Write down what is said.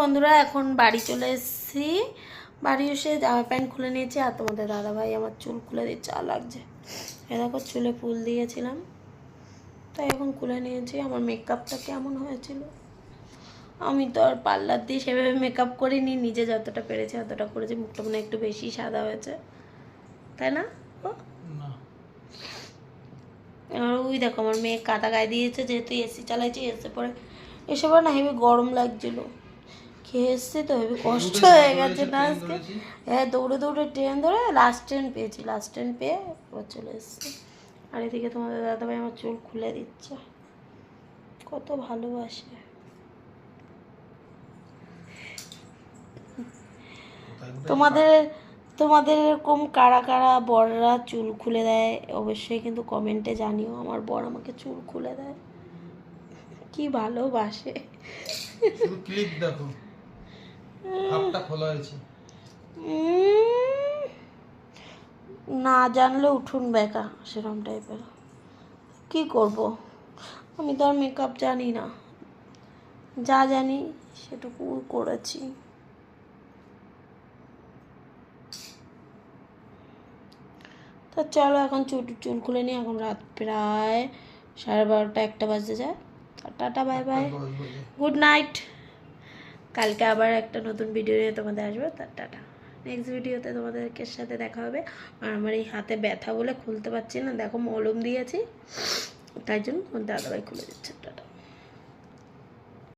বন্ধুরা এখন বাড়ি চলে এসেছি। বাড়ি এসে জামা প্যান্ট খুলে নিয়েছি আর তোমাদের দাদাভাই আমার চুল খুলে দিচ্ছে। আর লাগছে এ দেখো, চুলে ফুল দিয়েছিলাম তাই এখন খুলে নিয়েছি। আমার মেকআপটা কেমন হয়েছিল, আমি তো আর পার্লার দিয়ে সেভাবে মেকআপ করিনি, নিজে যতটা পেরেছি ততটা করেছি। মুখটা মনে একটু বেশি সাদা হয়েছে, তাই না? আর ওই দেখো আমার মেয়ে কাটা গায়ে দিয়েছে, যেহেতু এসি চালাইছি। এসে পরে এসে পরে না হেবি গরম লাগছিল, খেয়ে এসছি তো হেবি কষ্ট হয়ে গেছে না আজকে। হ্যাঁ, দৌড়ে দৌড়ে ট্রেন ধরে লাস্ট ট্রেন পেয়েছি, লাস্ট ট্রেন পেয়ে এবার চলে এসছি। আর এদিকে তোমাদের দাদাভাই আমার চুল খুলে দিচ্ছে, কত ভালোবাসে। তোমাদের তোমাদের এরকম কারা কারা বড়রা চুল খুলে দেয় অবশ্যই কিন্তু কমেন্টে জানিও। আমার বর আমাকে চুল খুলে দেয়, কি ভালোবাসে। শুধু ক্লিপ দেখো, হাতটা খোলা আছে। না জানলে উঠুন বেকা সেরকম টাইপের। কি করব, আমি তো আর মেকআপ জানি না, যা জানি সেটুকু করেছি। তো চলো এখন চুল খুলে নিই। এখন রাত প্রায় 12:30 1টা বাজতে যায়। Tata, bye bye, good night. কালকে আবার একটা নতুন ভিডিও নিয়ে তোমাদের আসবে। তার টাটা। নেক্সট ভিডিওতে তোমাদেরকে সাথে দেখা হবে। আর আমার এই হাতে ব্যথা বলে খুলতে পারছি না, দেখো মলম দিয়েছি, তাই জন্য দাদাভাই খুলে দিচ্ছে। টাটা।